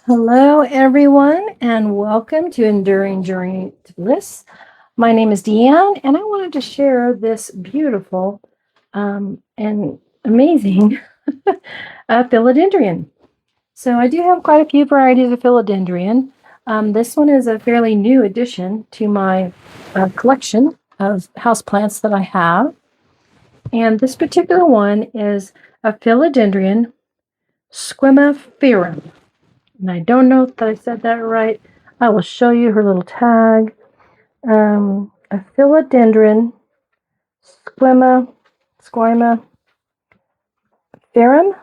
Hello, everyone, and welcome to Enduring Journey to Bliss. My name is Deanne, and I wanted to share this beautiful and amazing philodendron. So, I do have quite a few varieties of philodendron. This one is a fairly new addition to my collection of houseplants that I have. And this particular one is a Philodendron Squamiferum. And I don't know that I said that right. I will show you her little tag. A Philodendron squamiferum, Ferrum.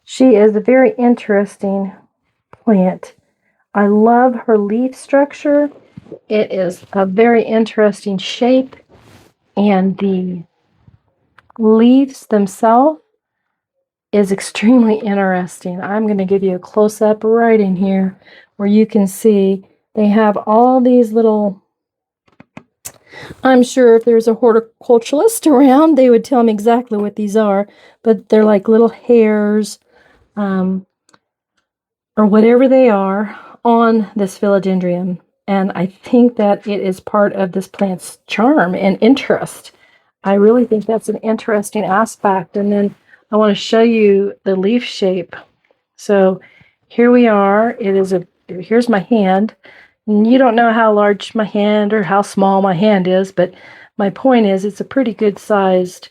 She is a very interesting plant. I love her leaf structure. It is a very interesting shape, and the leaves themselves is extremely interesting. I'm going to give you a close-up right in here where you can see they have all these little, I'm sure if there's a horticulturalist around, they would tell me exactly what these are, but they're like little hairs or whatever they are on this philodendron. And I think that it is part of this plant's charm and interest. I really think that's an interesting aspect. And then I want to show you the leaf shape. So here we are. Here's my hand. And you don't know how large my hand or how small my hand is, but my point is it's a pretty good sized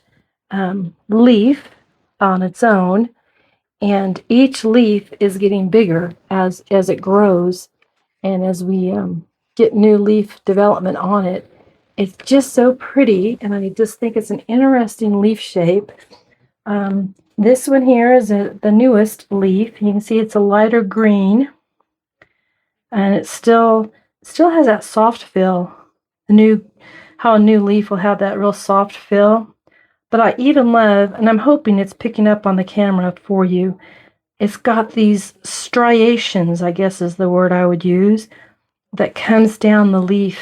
leaf on its own. And each leaf is getting bigger as it grows. And as we get new leaf development on it, it's just so pretty. And I just think it's an interesting leaf shape. This one here is the newest leaf. You can see it's a lighter green, and it still has that soft feel. How a new leaf will have that real soft feel. But I even love, and I'm hoping it's picking up on the camera for you, it's got these striations, I guess is the word I would use, that comes down the leaf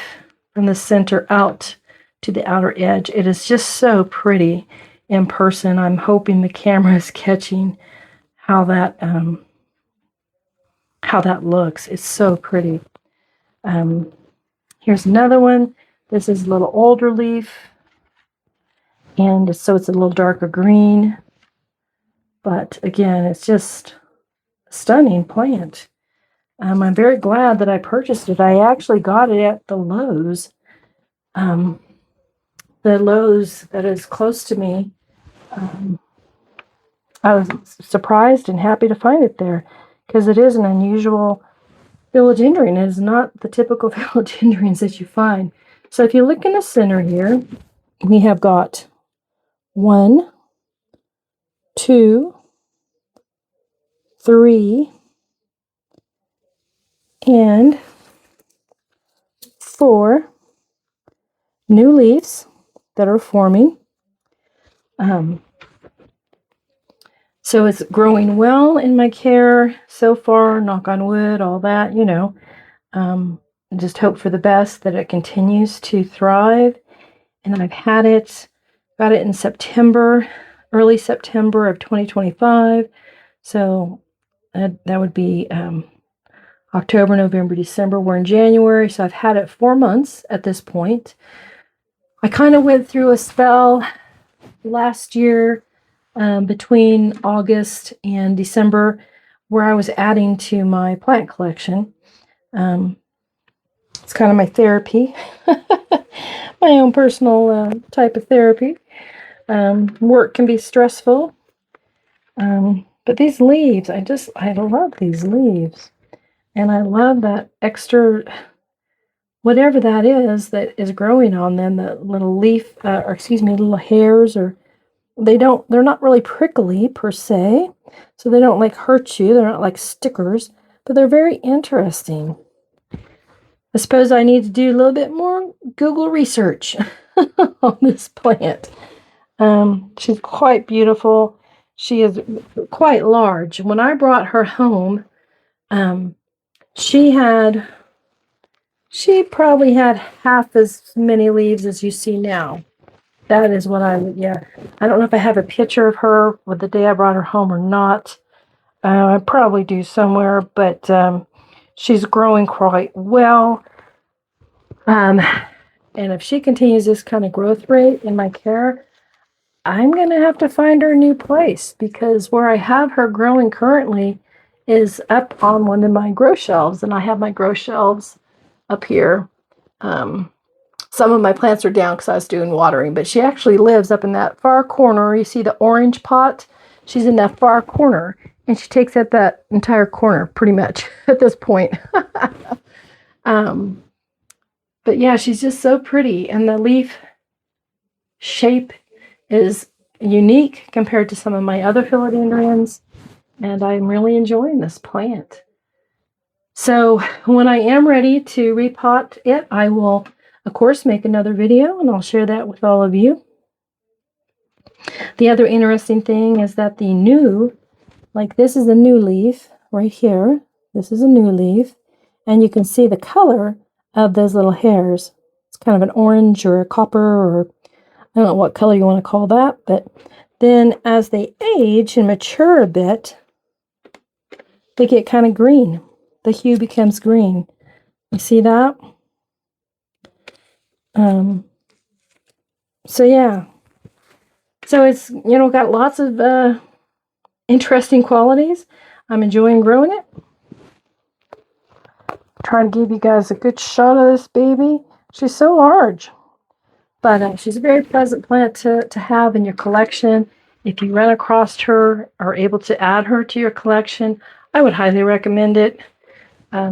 from the center out to the outer edge. It is just so pretty in person. I'm hoping the camera is catching how that looks. It's so pretty. Here's another one. This is a little older leaf, and so it's a little darker green. But again, it's just a stunning plant. I'm very glad that I purchased it. I actually got it at the Lowe's. The Lowe's that is close to me. I was surprised and happy to find it there because it is an unusual philodendron. It is not the typical philodendrons that you find. So if you look in the center here, we have got 1, 2, 3, and 4 new leaves that are forming. So it's growing well in my care so far, knock on wood, all that, just hope for the best that it continues to thrive. And I've got it in September, early September of 2025. So that would be October, November, December. We're in January, so I've had it 4 months at this point. I kind of went through a spell last year between August and December where I was adding to my plant collection. It's kind of my therapy, my own personal type of therapy. Work can be stressful, but these leaves, I love these leaves. And I love that extra, whatever that is growing on them, the little leaf, little hairs, or they're not really prickly per se, so they don't like hurt you. They're not like stickers, but they're very interesting. I suppose I need to do a little bit more Google research on this plant. She's quite beautiful. She is quite large. When I brought her home, she probably had half as many leaves as you see now. That is what I don't know if I have a picture of her with the day I brought her home or not. I probably do somewhere, but she's growing quite well. And if she continues this kind of growth rate in my care, I'm going to have to find her a new place, because where I have her growing currently is up on one of my grow shelves, and I have my grow shelves up here. Some of my plants are down because I was doing watering, but she actually lives up in that far corner. You see the orange pot? She's in that far corner, and she takes up that entire corner pretty much at this point. But yeah, she's just so pretty, and the leaf shape is unique compared to some of my other philodendrons, and I'm really enjoying this plant. So when I am ready to repot it, I will, of course, make another video, and I'll share that with all of you. The other interesting thing is that the new, like this is a new leaf right here. This is a new leaf, and you can see the color of those little hairs. It's kind of an orange or a copper, or I don't know what color you want to call that, but then as they age and mature a bit, they get kind of green. The hue becomes green. You see that? So yeah. So it's, got lots of interesting qualities. I'm enjoying growing it. Trying to give you guys a good shot of this baby. She's so large. But she's a very pleasant plant to have in your collection. If you run across her or are able to add her to your collection, I would highly recommend it.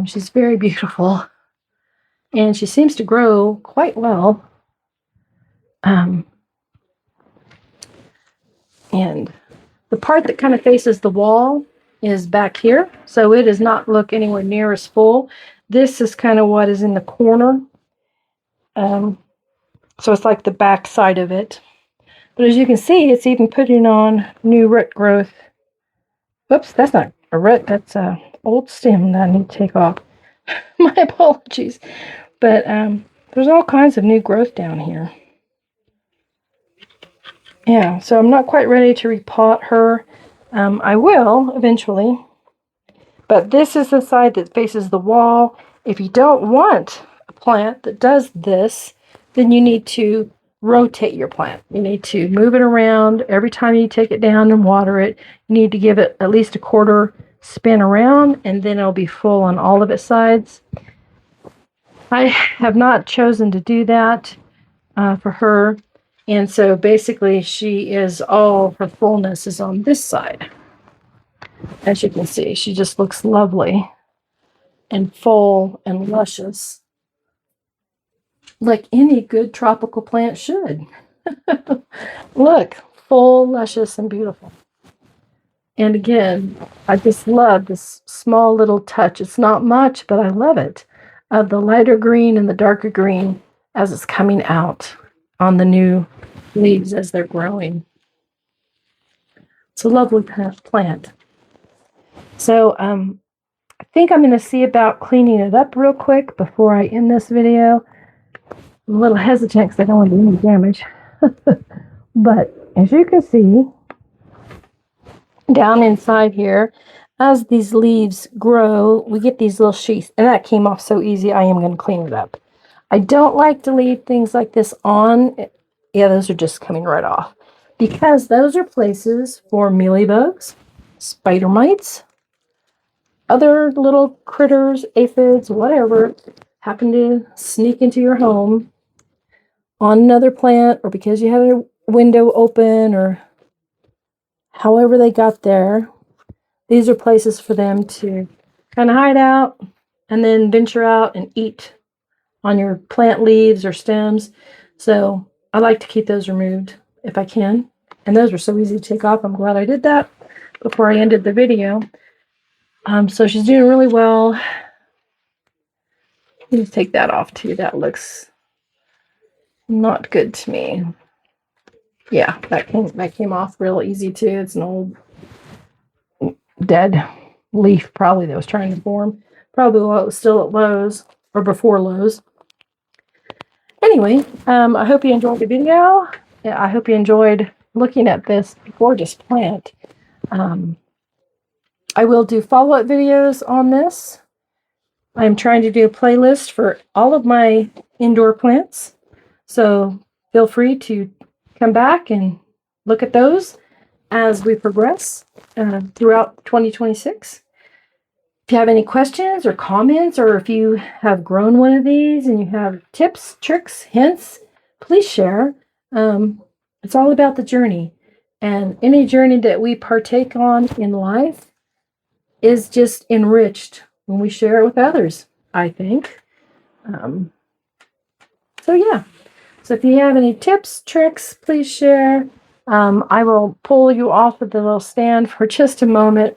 She's very beautiful, and she seems to grow quite well. And the part that kind of faces the wall is back here, so it does not look anywhere near as full. This is kind of what is in the corner. So it's like the back side of it. But as you can see, it's even putting on new root growth. Whoops, that's not a root, that's an old stem that I need to take off. My apologies. But there's all kinds of new growth down here. Yeah, so I'm not quite ready to repot her. I will eventually. But this is the side that faces the wall. If you don't want a plant that does this, then you need to rotate your plant. You need to move it around. Every time you take it down and water it, you need to give it at least a quarter spin around, and then it'll be full on all of its sides. I have not chosen to do that for her. And so basically she is, all her fullness is on this side. As you can see, she just looks lovely and full and luscious, like any good tropical plant should. Look, full, luscious, and beautiful. And again, I just love this small little touch. It's not much, but I love it, of the lighter green and the darker green as it's coming out on the new leaves as they're growing. It's a lovely plant. So I think I'm going to see about cleaning it up real quick before I end this video. I'm a little hesitant because I don't want to do any damage. But as you can see, down inside here, as these leaves grow, we get these little sheaths. And that came off so easy, I am going to clean it up. I don't like to leave things like this on. Yeah, those are just coming right off, because those are places for mealybugs, spider mites, other little critters, aphids, whatever, happen to sneak into your home on another plant, or because you had a window open, or however they got there. These are places for them to kind of hide out and then venture out and eat on your plant leaves or stems. So I like to keep those removed if I can. And those were so easy to take off. I'm glad I did that before I ended the video. So she's doing really well. Let me take that off too. That looks not good to me. Yeah, that came off real easy too. It's an old dead leaf probably that was trying to form. Probably while it was still at Lowe's, or before Lowe's. Anyway, I hope you enjoyed the video. I hope you enjoyed looking at this gorgeous plant. I will do follow-up videos on this. I'm trying to do a playlist for all of my indoor plants. So feel free to come back and look at those as we progress throughout 2026. If you have any questions or comments, or if you have grown one of these and you have tips, tricks, hints, please share. It's all about the journey. And any journey that we partake on in life is just enriched when we share it with others, I think. So yeah. So if you have any tips, tricks, please share. I will pull you off of the little stand for just a moment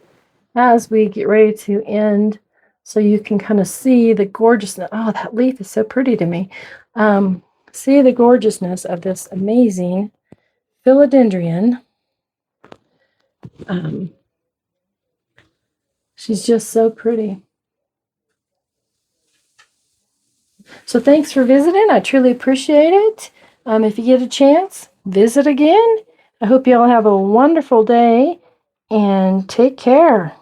as we get ready to end, so you can kind of see the gorgeousness. Oh, that leaf is so pretty to me. See the gorgeousness of this amazing philodendron. She's just so pretty. So thanks for visiting. I truly appreciate it. If you get a chance, visit again. I hope you all have a wonderful day and take care.